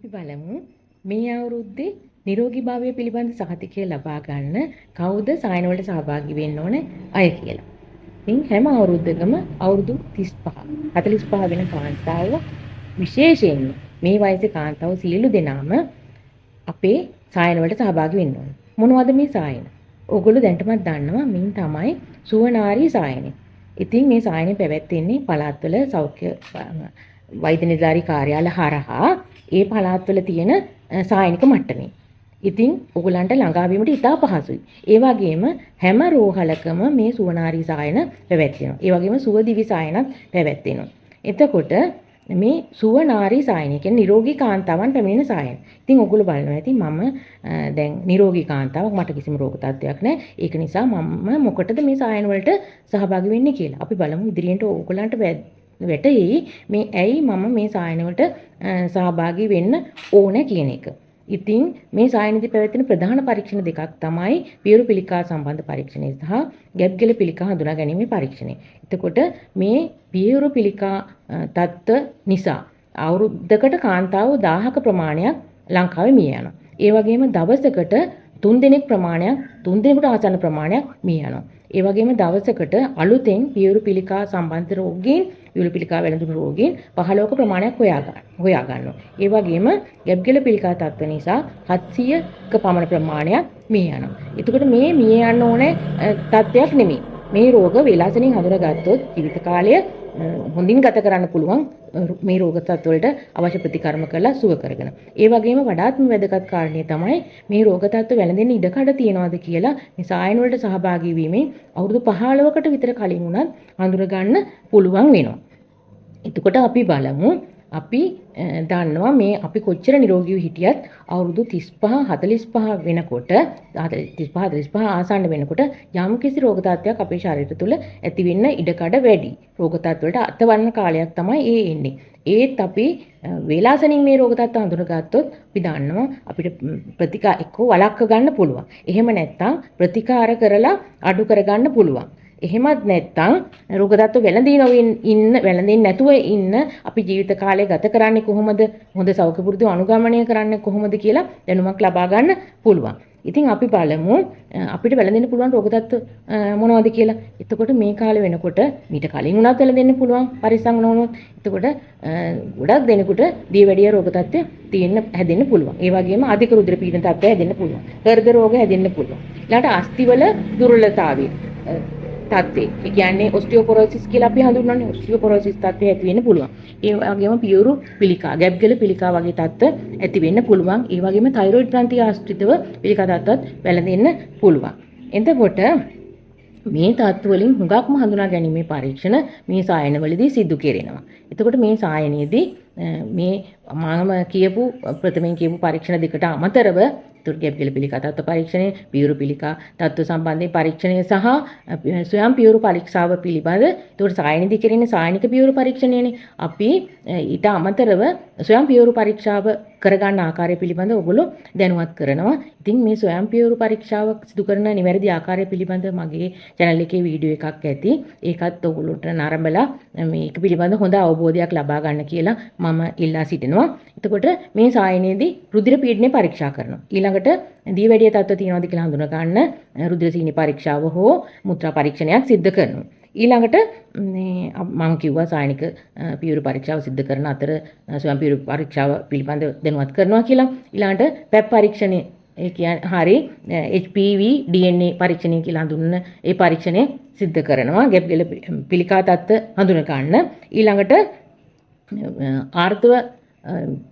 අපි බලමු මේ අවුරුද්දේ නිරෝගීභාවය පිළිබඳ සහතිකය ලබා ගන්න කවුද සායන වලට සහභාගී වෙන්න ඕනේ අය කියලා. ඉතින් හැම අවුරුද්දකම අවුරුදු 35 45 වෙන කාන්තාව විශේෂයෙන්ම මේ වයසේ කාන්තාව සියලු දෙනාම අපේ සායන වලට සහභාගී වෙන්න ඕනේ. මොනවද මේ සායන? ඕගොල්ලෝ දැන්ටමත් දන්නවා මින් තමයි සුවනාරී සායනය. ඉතින් මේ සායනය පැවැත්වෙන්නේ පළාත්වල සෞඛ්‍ය වෛද්‍ය නිලධාරී කාර්යාල හරහා ඒ පළාත්වල තියෙන සායනික මට්ටමේ. ඉතින් ඔයගලන්ට ළඟා වීමට ඉතා පහසුයි. ඒ වගේම හැම රෝහලකම මේ සුවනාරී සායන පැවැත්වෙනවා. ඒ වගේම සුවදිවි සායනත් පැවැත්වෙනවා. එතකොට මේ සුවනාරී සායනය කියන්නේ නිරෝගී කාන්තාවන් පැමිණෙන සායන. ඉතින් ඔයගොල්ලෝ බලනවා ඇති මම දැන් නිරෝගී කාන්තාවක් මට කිසිම රෝග තත්ත්වයක් නැහැ. ඒක නිසා මම මොකටද මේ සායන වලට සහභාගී වෙන්නේ කියලා. අපි බලමු ඉදිරියට ඔයගලන්ට වැටෙයි මේ ඇයි මම මේ සායන වලට සහභාගී වෙන්න ඕන කියන එක. ඉතින් මේ සායනයේදී පැවැත්වෙන ප්‍රධාන පරීක්ෂණ දෙකක් තමයි පියවරු පිළිකා සම්බන්ධ පරීක්ෂණය සහ ගැබ්ගෙල පිළිකා හඳුනා ගැනීමේ පරීක්ෂණය. එතකොට මේ පියවරු පිළිකා තත්ත්ව නිසා අවුරුද්දකට කාන්තාව 1000ක ප්‍රමාණයක් ලංකාවේ මිය යනවා. ඒ වගේම දවසකට 3 දිනක ප්‍රමාණයක් 3 දිනකට ආසන්න ප්‍රමාණයක් මිය යනවා. ඒ වගේම දවසකට අලුතෙන් පියවරු පිළිකා සම්බන්ධ රෝගීන් පියවරු පිළිකා වැළඳුණු රෝගීන් 15ක ප්‍රමාණයක් හොයා ගන්නවා. ඒ වගේම ගැබ්ගෙල පිළිකා තත්ත්ව නිසා 700ක පමණ ප්‍රමාණයක් මිය යනවා. එතකොට මේ මිය යන්න ඕනේ තත්ත්වයක් නෙමෙයි. මේ රෝග වේලාසනින් හඳුනාගත්තොත් ජීවිත කාලය හොඳින් ගත කරන්න පුළුවන් මේ රෝග තත්ත්ව වලට අවශ්‍ය ප්‍රතිකර්ම කරලා සුව කරගෙන. ඒ වගේම වඩාත්ම වැදගත් කාරණේ තමයි මේ රෝග තත්ත්ව වැළඳෙන්න ඉඩකඩ තියනවාද කියලා මේ සායන වලට සහභාගී වීමෙන් අවුරුදු 15කට විතර කලින් උනත් අඳුර ගන්න පුළුවන් වෙනවා. එතකොට අපි බලමු අපි දන්නවා මේ අපි කොච්චර නිරෝගීව හිටියත් අවුරුදු 35 45 වෙනකොට 35 45 ආසන්න වෙනකොට යම් කිසි රෝග තත්ත්වයක් අපේ ශරීරය තුළ ඇති වෙන්න ඉඩකඩ වැඩි. රෝග තත්ත්වවලට අතවන්න කාලයක් තමයි ඒ එන්නේ. ඒත් අපි වේලාසනින් මේ රෝග තත්ත්ව හඳුනගත්තොත් අපි දන්නවා අපිට ප්‍රතිකාර එක්ක වළක්ව ගන්න පුළුවන්. එහෙම නැත්නම් ප්‍රතිකාර කරලා අඩු කරගන්න පුළුවන්. එහෙමත් නැත්නම් රෝග තත්ත්ව වැළඳෙන්නේ නැතුව ඉන්න අපි ජීවිත කාලය ගත කරන්නේ කොහොමද? හොඳ සෞඛ්‍ය පුරුදු අනුගමනය කරන්නේ කොහොමද කියලා දැනුමක් ලබා ගන්න පුළුවන්. ඉතින් අපි බලමු අපිට වැළඳෙන්න පුළුවන් රෝග තත්ත්ව මොනවද කියලා. එතකොට මේ කාලේ වෙනකොට මීට කලින් උනත් වැළඳෙන්න පුළුවන් පරිස්සම් නොවුනොත්. එතකොට ගොඩක් දෙනෙකුට දියවැඩිය රෝග තත්ත්වය හැදෙන්න පුළුවන්. ඒ වගේම අධික රුධිර පීඩන තත්ත්වය හැදෙන්න පුළුවන්. හෘද රෝග හැදෙන්න පුළුවන්. ඊළඟට අස්ථිවල දුර්වලතාවය තත්ත්වය. ඒ කියන්නේ ඔස්ටියෝපොරොසිස් කියලා අපි හඳුන්වන්නේ. ඔස්ටියෝපොරොසිස් තත්ත්වය ඇති වෙන්න පුළුවන්. ඒ වගේම පියවරු පිළිකා, ගැබ්ගෙල පිළිකා වගේ තත්ත්ව ඇති වෙන්න පුළුවන්. ඒ වගේම තයිරොයිඩ් ග්‍රන්ථිය ආශ්‍රිතව පිළිකා තත්ත්වත් වැළඳෙන්න පුළුවන්. එතකොට මේ තත්ත්ව වලින් හුඟක්ම හඳුනා ගැනීමේ පරීක්ෂණ මේ සායනවලදී සිදු කෙරෙනවා. එතකොට මේ සායනයේදී මේ මම කියපු ප්‍රථමයෙන් කියපු පරීක්ෂණ දෙකට අමතරව ගැබ්ගෙල පිළිකා තත්ත්ව පරීක්ෂණය, පියවරු පිළිකා තත්ත්ව සම්බන්ධයෙන් පරීක්ෂණය සහ ස්වයං පියවරු පරීක්ෂාව පිළිබඳ ඒකට සායනදී කෙරෙන සායනික පියවරු පරීක්ෂණයනේ. අපි ඊට අමතරව ස්වයං පියවරු පරීක්ෂාව කරගන්න ආකාරය පිළිබඳ ඔයගොල්ලෝ දැනුවත් කරනවා. ඉතින් මේ ස්වයං පියවරු පරීක්ෂාව සිදු කරන නිවැරදි ආකාරය පිළිබඳ මගේ channel එකේ වීඩියෝ එකක් ඇති. ඒකත් ඔයගොල්ලොන්ට නරඹලා මේක පිළිබඳ හොඳ අවබෝධයක් ලබා ගන්න කියලා මම ඉල්ලා සිටිනවා. එතකොට මේ සායනයේදී රුධිර පීඩනය පරීක්ෂා කරනවා. ඊළඟට දියවැඩිය තත්ත්ව තියෙනවද කියලා හඳුනා ගන්න රුධිර සීනි පරීක්ෂාව හෝ මුත්‍රා පරීක්ෂණයක් සිදු කරනවා. ඊළඟට මම කිව්වා සායනික පියවරු පරීක්ෂාව සිදු කරන අතර ස්වයං පියවරු පරීක්ෂාව පිළිබඳ දැනුවත් කරනවා කියලා. ඊළඟට පැප් පරීක්ෂණය ඒ කියන්නේ හරි HPV DNA පරීක්ෂණය කියලා හඳුන්වන ඒ පරීක්ෂණය සිදු කරනවා. ගැබ්ගෙල පිළිකා තත්ත්ව හඳුනා ගන්න. ඊළඟට ආර්තව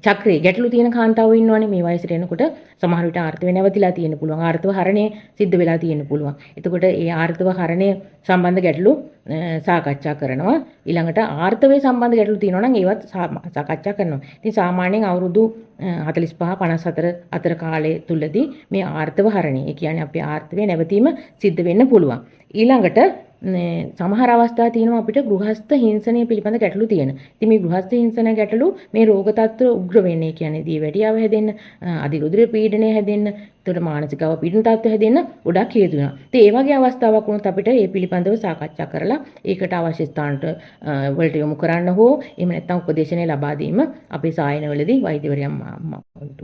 චක්‍රේ ගැටලු තියෙන කාන්තාවෝ ඉන්නවනේ මේ වයසට එනකොට සමහර විට ආර්තව නැවතිලා තියෙන්න පුළුවන්. ආර්තව හරණය සිද්ධ වෙලා තියෙන්න පුළුවන්. එතකොට ඒ ආර්තව හරණය සම්බන්ධ ගැටලු සාකච්ඡා කරනවා. ඊළඟට ආර්තවයේ සම්බන්ධ ගැටලු තියෙනවා නම් ඒවත් සාකච්ඡා කරනවා. ඉතින් සාමාන්‍යයෙන් අවුරුදු 45 54 අතර කාලය තුලදී මේ ආර්තව හරණය, ඒ කියන්නේ අපේ ආර්තවයේ නැවතීම සිද්ධ වෙන්න පුළුවන්. ඊළඟට සමහර අවස්ථා තියෙනවා අපිට ගෘහස්ත හිංසනය පිළිබඳ ගැටලු තියෙන. ඉතින් මේ ගෘහස්ත හිංසන ගැටලු මේ රෝග තත්ත්ව උග්‍ර වෙන්නේ කියන්නේ දියවැඩියාව හැදෙන්න, අධිරුධිර පීඩනය හැදෙන්න, එතකොට මානසික පීඩන තත්ත්ව හැදෙන්න ගොඩක් හේතු වෙනවා. ඉතින් ඒ වගේ අවස්ථාවක් වුණොත් අපිට මේ පිළිබඳව සාකච්ඡා කරලා ඒකට අවශ්‍ය ස්ථානට වලට යොමු කරන්න හෝ එහෙම නැත්නම් උපදේශනය ලබා දීම අපේ සායනවලදී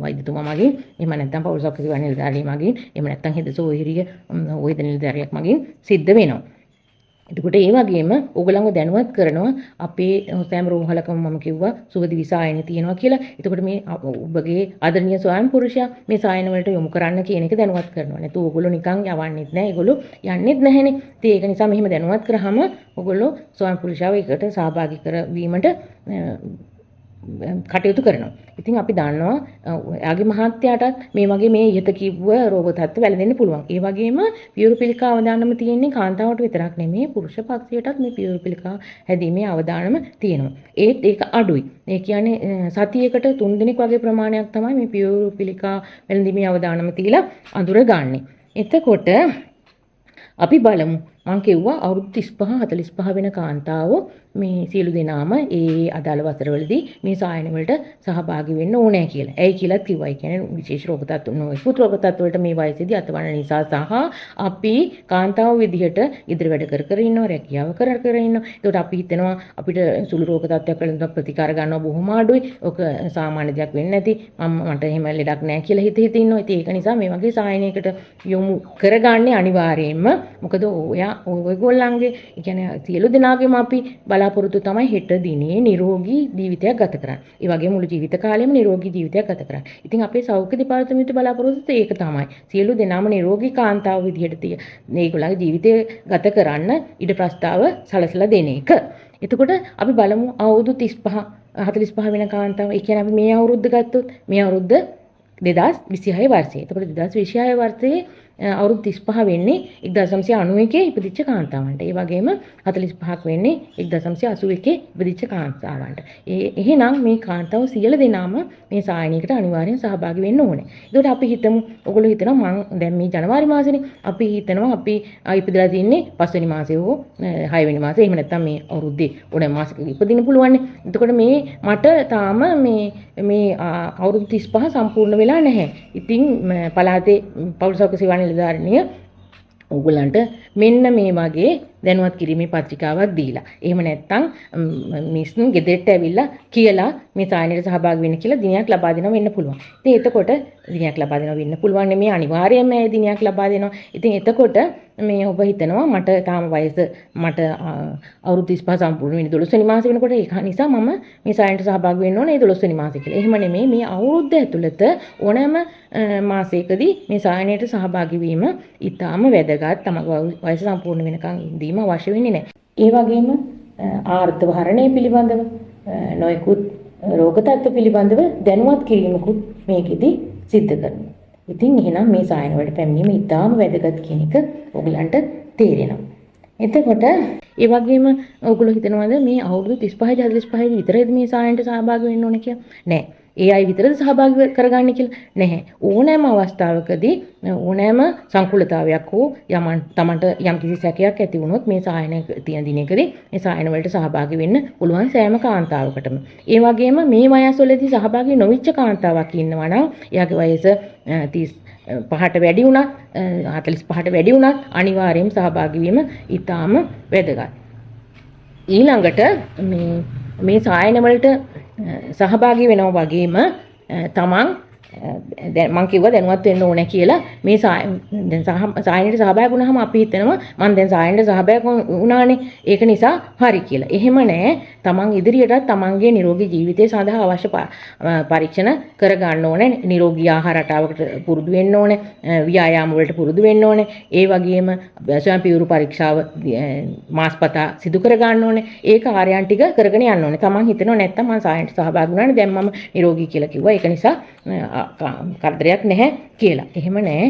වෛද්‍යතුමා මගින් එහෙම නැත්නම් පෞල් සෞඛ්‍ය සේවා නිලධාරිය මගින් එහෙම නැත්නම් හිතසෝහිරිය වෛද්‍ය නිලධාරියක් මගින් සිද්ධ වෙනවා. එතකොට ඒ වගේම ඕගොල්ලන්ව දැනුවත් කරනවා අපේ සෑම රෝහලකම මම කිව්වා සුවදි විසායන තියෙනවා කියලා. එතකොට මේ ඔබගේ ආදරණීය ස්වාමි පුරුෂයා මේ සායන වලට යොමු කරන්න කියන එක දැනුවත් කරනවා. නැතු ඕගොල්ලෝ නිකන් යවන්නෙත් නැහැ. ඒගොල්ලෝ යන්නෙත් නැහැනේ. ඉතින් ඒක නිසා මෙහෙම දැනුවත් කරාම ඕගොල්ලෝ ස්වාමි පුරුෂයාව ඒකට සහභාගී කරවීමට කටයුතු කරනවා. ඉතින් අපි දන්නවා එයාගේ මහත්යාටත් මේ වගේ මේ ඉහත කිව්ව රෝග තත්ත්ව වැළඳෙන්න පුළුවන්. ඒ වගේම පියුරුපිලිකා අවදානම තියෙන්නේ කාන්තාවට විතරක් නෙමෙයි පුරුෂ පක්ෂයටත් මේ පියුරුපිලිකා හැදීමේ අවදානම තියෙනවා. ඒත් ඒක අඩුයි. ඒ කියන්නේ සතියකට 3 දිනක් වගේ ප්‍රමාණයක් තමයි මේ පියුරුපිලිකා වැළඳීමේ අවදානම තියලා අඳුරගන්නේ. එතකොට අපි බලමු මම කිව්වා අවුරුදු 35 45 වෙන කාන්තාවෝ මේ සියලු දෙනාම ඒ අදාළ වසරවලදී මේ සායන වලට සහභාගී වෙන්න ඕනේ කියලා. ඇයි කියලාත් කිව්වා. ඒ කියන්නේ විශේෂ රෝග තත්ත්ව නොයෙකුත් රෝග තත්ත්ව වලට මේ වයසේදී අතවන නිසා සහ අපි කාන්තාව විදිහට ඉදිරි වැඩ කර ඉන්නවා, රැකියාව කර ඉන්නවා. ඒකට අපි හිතනවා අපිට සුළු රෝග තත්ත්වයක් වලින් ප්‍රතිකාර ගන්නවා බොහොම අඩුයි. ඔක සාමාන්‍ය දෙයක් වෙන්නේ නැති. මට එහෙම ලෙඩක් නැහැ කියලා හිත ඉන්නවා. ඉතින් ඒක නිසා මේ වගේ සායනයකට යොමු කරගන්නේ අනිවාර්යයෙන්ම. මොකද ඔයගොල්ලන්ගේ කියන්නේ සියලු දෙනාගේම අපි බලාපොරොත්තු තමයි හෙට දිනේ නිරෝගී ජීවිතයක් ගත කරන්න. ඒ වගේම මුළු ජීවිත කාලෙම නිරෝගී ජීවිතයක් ගත කරන්න. ඉතින් අපේ සෞඛ්‍ය දෙපාර්තමේන්තුවේ බලාපොරොත්තු ඒක තමයි. සියලු දෙනාම නිරෝගී කාන්තාව විදිහට මේගොල්ලන්ගේ ජීවිතය ගත කරන්න ඉඩ ප්‍රස්තාව සලසලා දෙන එක. එතකොට අපි බලමු අවුරුදු 35 45 වෙන කාන්තාව. ඒ කියන්නේ අපි මේ අවුරුද්ද ගත්තොත් මේ අවුරුද්ද 2026 වර්ෂය. එතකොට 2026 වර්ෂයේ අවුරුදු 35 වෙන්නේ 1991 ඉපදිච්ච කාන්තාවන්ට. ඒ වගේම 45ක් වෙන්නේ 1981 ඉපදිච්ච කාන්තාවන්ට. එහෙනම් මේ කාන්තාව සියලු දෙනාම මේ සායනයකට අනිවාර්යෙන් සහභාගී වෙන්න ඕනේ. ඒකට අපි හිතමු ඔයගොල්ලෝ හිතනවා මම දැන් මේ ජනවාරි මාසෙනේ අපි හිතනවා අපි ඉපදලා තින්නේ 5 වෙනි මාසේ හෝ 6 වෙනි මාසේ එහෙම නැත්නම් මේ අවුරුද්දේ ඕනෑම මාසෙක ඉපදින්න පුළුවන්. එතකොට මේ මට තාම මේ අවුරුදු 35 සම්පූර්ණ වෙලා නැහැ. ඉතින් පළාතේ පෞල් සෞඛ්‍ය සේවා නිලධාරිනිය ඕගොල්ලන්ට මෙන්න මේ වගේ දැනුවත් කිරීමේ පත්‍රිකාවක් දීලා. එහෙම නැත්නම් මිස්න් ගෙදරට ඇවිල්ලා කියලා මේ සායනයට සහභාගී වෙන්න කියලා දිනයක් ලබා දෙනවා වෙන්න පුළුවන්. ඉතින් එතකොට දිනයක් ලබා දෙනවා වෙන්න පුළුවන් නෙමෙයි අනිවාර්යයෙන්ම මේ දිනයක් ලබා දෙනවා. ඉතින් එතකොට මේ ඔබ හිතනවා මට තාම වයස මට අවුරුදු 35 සම්පූර්ණ වෙන්නේ 12 වෙනි මාසෙ වෙනකොට ඒක නිසා මම මේ සායනයට සහභාගී වෙන්න ඕනේ 12 වෙනි මාසෙ කියලා. එහෙම නෙමෙයි මේ අවුරුද්ද ඇතුළත ඕනෑම මාසයකදී මේ සායනයට සහභාගී වීම ඊටාම වැදගත්. තමගේ වයස සම්පූර්ණ වෙනකන් ඉඳීම අවශ්‍ය වෙන්නේ නැහැ. ඒ වගේම ආර්ථ භරණය පිළිබඳව නොයෙකුත් රෝග තත්ත්ව පිළිබඳව දැනුවත් කිරීමකුත් මේකෙදි සිද්ධ කරනවා. ඉතින් එහෙනම් මේ සායන වලට පැමිණීම ඉතාම වැදගත් කියන එක ඔයගලන්ට තේරෙනවා. එතකොට ඒ වගේම ඔයගොල්ලෝ හිතනවාද මේ අවුරුදු 35 45 විතරයිද මේ සායනට සහභාගී වෙන්න ඕනේ කියලා? නෑ. ඒ අය විතරද සහභාගී කරගන්නේ කියලා? නැහැ. ඕනෑම අවස්ථාවකදී ඕනෑම සංකූලතාවයක් හෝ තමන්ට යම් කිසි සැකයක් ඇති වුණොත් මේ සායන තියෙන දිනකදී මේ සායන වලට සහභාගී වෙන්න පුළුවන් සෑම කාන්තාවකටම. ඒ වගේම මේ වයස්වලදී සහභාගී නොවිච්ච කාන්තාවක් ඉන්නවා නම් එයාගේ වයස 35ට වැඩි වුණත් 45ට වැඩි වුණත් අනිවාර්යයෙන්ම සහභාගී වීම ඊටාම වැදගත්. ඊළඟට මේ සායන වලට සහභාගී වෙනවා වගේම තමන් දැන් මම කිව්වා දැනුවත් වෙන්න ඕනේ කියලා මේ දැන් සායනයට සහභාගී වුණාම අපි හිතනවා මම දැන් සායනයට සහභාගී වුණානේ ඒක නිසා හරි කියලා. එහෙම නෑ. තමන් ඉදිරියටත් තමන්ගේ නිරෝගී ජීවිතය සඳහා අවශ්‍ය පරීක්ෂණ කර ගන්න ඕනේ. නිරෝගී ආහාර රටාවකට පුරුදු වෙන්න ඕනේ. ව්‍යායාම වලට පුරුදු වෙන්න ඕනේ. ඒ වගේම ස්වයං පියුරු පරීක්ෂාව මාස්පතා සිදු කර ගන්න ඕනේ. ඒ කාර්යයන් ටික කරගෙන යන්න ඕනේ. තමන් හිතනවා නැත්තම් මම සායනයට සහභාගී වුණානේ දැන් මම නිරෝගී කියලා කිව්වා. ඒක නිසා කරදරයක් නැහැ කියලා. එහෙම නැහැ.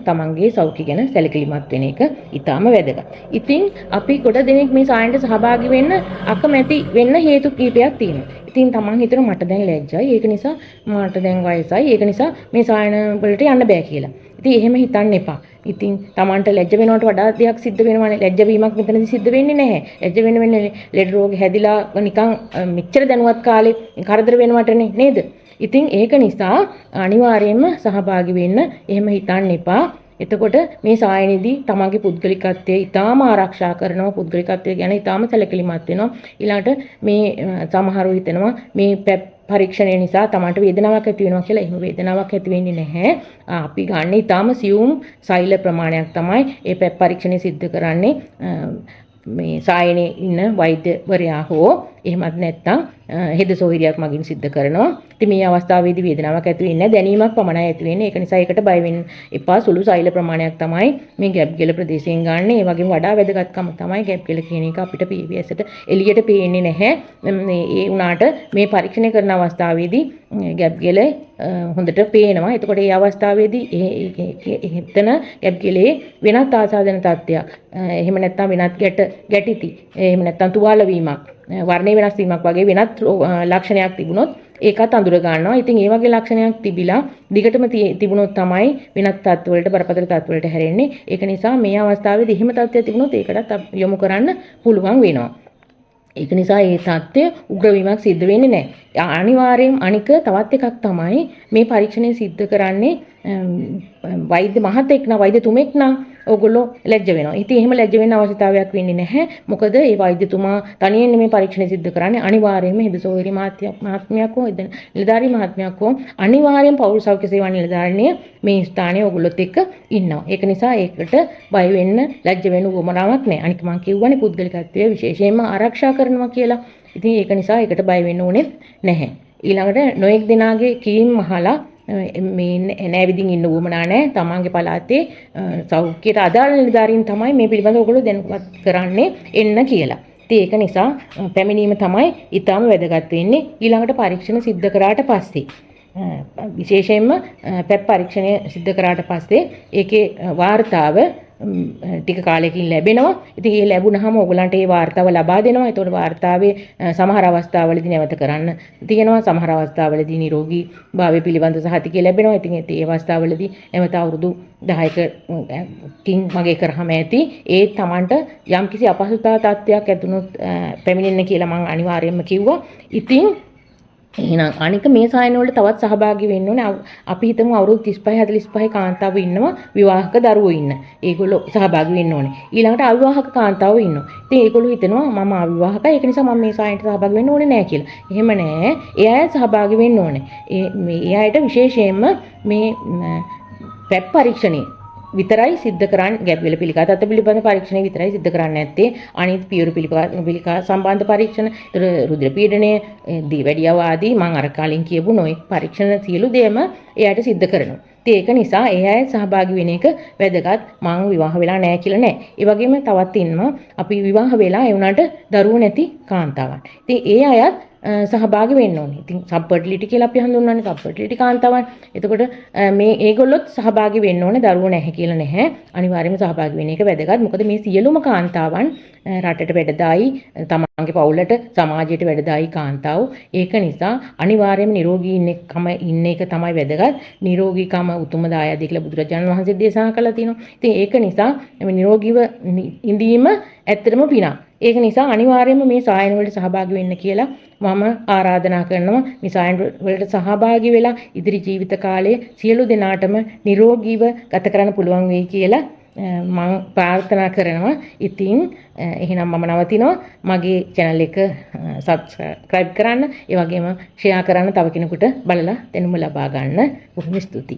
තමන්ගේ සෞඛ්‍ය ගැන සැලකිලිමත් වෙන එක ඊටාම වැදගත්. ඉතින් අපි කොට දෙනෙක් මේ සායනයට සහභාගී වෙන්න අකමැති වෙන්න හේතු කීපයක් තියෙනවා. ඉතින් තමන් හිතනවා මට දැන් ලැජ්ජයි. ඒක නිසා මට දැන් වයසයි. ඒක නිසා මේ සායන වලට යන්න බෑ කියලා. ඉතින් එහෙම හිතන්න එපා. ඉතින් Tamanට ලැජ්ජ වෙනවට වඩා දෙයක් සිද්ධ වෙනවානේ. ලැජ්ජ වීමක් මෙතනදී සිද්ධ වෙන්නේ නැහැ. ලැජ්ජ වෙන්නේ ලෙඩ රෝග හැදිලා නිකන් මෙච්චර දැනුවත් කාලේ කරදර වෙනවටනේ නේද? ඉතින් ඒක නිසා අනිවාර්යයෙන්ම සහභාගී වෙන්න එහෙම හිතන්න එපා. එතකොට මේ සායනයේදී තමන්ගේ පුද්ගලිකත්වය ඊටාම ආරක්ෂා කරනවා, පුද්ගලිකත්වය ගැන ඊටාම සැලකිලිමත් වෙනවා. ඊළඟට මේ සමහරව හිතනවා මේ පරීක්ෂණය නිසා තමන්ට වේදනාවක් ඇති වෙනවා කියලා. එහෙම වේදනාවක් ඇති වෙන්නේ නැහැ. අපි ගන්න ඊටාම සියුම් සෛල ප්‍රමාණයක් තමයි මේ පරීක්ෂණය සිද්ධ කරන්නේ. මේ සායනයේ ඉන්න වෛද්‍යවරයා හෝ එහෙමත් නැත්නම් හෙද සොහිරියක් මගින් සිද්ධ කරනවා. ඉතින් මේ අවස්ථාවේදී වේදනාවක් ඇති වෙන්නේ නැහැ, දැනීමක් පමණයි ඇති වෙන්නේ. ඒක නිසා ඒකට බය වෙන්න එපා. සුළු සෛල ප්‍රමාණයක් තමයි මේ ගැප් ගෙල ප්‍රදේශයෙන් ගන්න. ඒ වගේම වඩා වැදගත්කම තමයි ගැප් ගෙල කියන එක අපිට PVS එකට එළියට පේන්නේ නැහැ. ඒ උනාට මේ පරීක්ෂණය කරන අවස්ථාවේදී ගැප් ගෙල හොඳට පේනවා. එතකොට මේ අවස්ථාවේදී එතන ගැප් ගෙලේ වෙනත් ආසාදන තත්ත්වයක්, එහෙම නැත්නම් වෙනත් ගැටිති, එහෙම නැත්නම් තුවාල වීමක්, වර්ණේ වෙනස් වීමක් වගේ වෙනත් ලක්ෂණයක් තිබුණොත් ඒකත් අඳුර ගන්නවා. ඉතින් ඒ වගේ ලක්ෂණයක් තිබිලා දිගටම තිබුණොත් තමයි වෙනත් තත්ත්වවලට බරපතල තත්ත්වවලට හැරෙන්නේ. ඒක නිසා මේ අවස්ථාවේදී එහෙම තත්ත්වයක් තිබුණොත් ඒකටත් යොමු කරන්න පුළුවන් වෙනවා. ඒක නිසා මේ தත්ත්වය උග්‍ර වීමක් සිද්ධ වෙන්නේ නැහැ. අනිවාර්යයෙන් අනික තවත් එකක් තමයි මේ පරීක්ෂණය සිද්ධ කරන්නේ වෛද්‍ය මහතෙක් නා වෛද්‍යතුමෙක් නා ඕගොල්ලෝ ලැජ්ජ වෙනවා. ඉතින් එහෙම ලැජ්ජ වෙන්න අවශ්‍යතාවයක් වෙන්නේ නැහැ. මොකද මේ වෛද්‍යතුමා තනියෙන් මේ පරීක්ෂණය සිද්ධ කරන්නේ. අනිවාර්යයෙන්ම හෙදසෝහිරි මහත්මයක් හෝ නිලධාරී මහත්මයක් හෝ අනිවාර්යෙන් පෞල් සෞඛ්‍ය සේවා නිලධාරිනිය මේ ස්ථානයේ ඕගොල්ලොත් එක්ක ඉන්නවා. ඒක නිසා ඒකට බය වෙන්න ලැජ්ජ වෙන්න උවමනාවක් නැහැ. අනික මම කියවනේ පුද්ගලිකත්වය විශේෂයෙන්ම ආරක්ෂා කරනවා කියලා. ඉතින් ඒක නිසා ඒකට බය වෙන්න ඕනේ නැහැ. ඊළඟට නොඑක් දිනාගේ කීම් අහලා මේ නැවිදින් ඉන්න උවමනා නැහැ. තමන්ගේ පළාතේ සෞඛ්‍යයට අදාළ නිලධාරීන් තමයි මේ පිළිබඳව ඔයගොල්ලෝ දැනුවත් කරන්නේ එන්න කියලා. ඉතින් ඒක නිසා පැමිණීම තමයි ඊටාම වැදගත් වෙන්නේ. ඊළඟට පරීක්ෂණ සිද්ධ කරාට පස්සේ විශේෂයෙන්ම පැප් පරීක්ෂණය සිද්ධ කරාට පස්සේ ඒකේ වාර්තාව ටික කාලයකින් ලැබෙනවා. ඉතින් ඒ ලැබුණාම ඔයගලන්ට ඒ වාර්තාව ලබා දෙනවා. ඒතකොට වාර්තාවේ සමහර අවස්ථාවලදී නැවත කරන්න තියෙනවා. සමහර අවස්ථාවලදී නිරෝගී භාවය පිළිබඳ සහතිකය ලැබෙනවා. ඉතින් ඒ අවස්ථාවලදී නැවත අවුරුදු 10කින් මගේ කරාම ඇති. ඒ Tamanට යම්කිසි අපහසුතාව තත්ත්වයක් ඇතුණොත් පැමිණෙන්න කියලා මම අනිවාර්යයෙන්ම කිව්වා. ඉතින් එහෙනම් අනික මේ සායන වලට තවත් සහභාගී වෙන්න ඕනේ. අපි හිතමු අවුරුදු 35 45 කාන්තාවෝ ඉන්නවා, විවාහක දරුවෝ ඉන්න. ඒගොල්ලෝ සහභාගී වෙන්න ඕනේ. ඊළඟට අවිවාහක කාන්තාවෝ ඉන්නවා. ඉතින් ඒගොල්ලෝ හිතනවා මම අවිවාහකයි, ඒක නිසා මම මේ සායනට සහභාගී වෙන්න ඕනේ නැහැ කියලා. එහෙම නැහැ. ඒ අය සහභාගී වෙන්න ඕනේ. ඒ අයට විශේෂයෙන්ම මේ පැප් පරීක්ෂණේ විතරයි සිද්ධ කරන්නේ. ගැප් වෙල පිළිකා තත්ත්ව පිළිබඳ පරීක්ෂණය විතරයි සිද්ධ කරන්නේ නැත්තේ. අනිත් පියවර පිළිකා සම්බන්ධ පරීක්ෂණ, රුධිර පීඩනය, දියවැඩියාව ආදී මම අර කලින් කියපු නොයෙක් පරීක්ෂණ සියලු දේම එයාට සිද්ධ කරනවා. ඒක නිසා ඒ අය සහභාගී වෙන එක වැදගත්. මම විවාහ වෙලා නැහැ කියලා නෑ. ඒ වගේම තවත් ඉන්නවා අපි විවාහ වෙලා ඒ වුණාට දරුවෝ නැති කාන්තාවන්. ඉතින් ඒ අයත් සහභාගී වෙන්න ඕනේ. ඉතින් සබ්ෆර්ටිලිටි කියලා අපි හඳුන්වන්නේ සබ්ෆර්ටිලිටි කාන්තාවන්. එතකොට මේ ඒගොල්ලොත් සහභාගී වෙන්න ඕනේ. දරුවෝ නැහැ කියලා නැහැ. අනිවාර්යයෙන්ම සහභාගී වෙන එක වැදගත්. මොකද මේ සියලුම කාන්තාවන් රටට වැඩදායි, තමන්ගේ පවුලට, සමාජයට වැඩදායි කාන්තාවෝ. ඒක නිසා අනිවාර්යයෙන්ම නිරෝගී ඉන්න එක තමයි වැදගත්. නිරෝගීකම උතුම් දායාදයි කියලා බුදුරජාණන් වහන්සේ දේශනා කළා තියෙනවා. ඉතින් ඒක නිසා නිරෝගීව ඉඳීම ඇත්තටම පිනක්. ඒක නිසා අනිවාර්යයෙන්ම මේ සායන වලට සහභාගී වෙන්න කියලා මම ආරාධනා කරනවා. මේ සායන වලට සහභාගී වෙලා ඉදිරි ජීවිත කාලයේ සියලු දෙනාටම නිරෝගීව ගත කරන්න පුළුවන් වෙයි කියලා මම ප්‍රාර්ථනා කරනවා. ඉතින් එහෙනම් මම නවතිනවා. මගේ channel එක subscribe කරන්න, ඒ වගේම share කරන්න, තව කෙනෙකුට බලලා දැනුම ලබා ගන්න. බොහොම ස්තුතියි.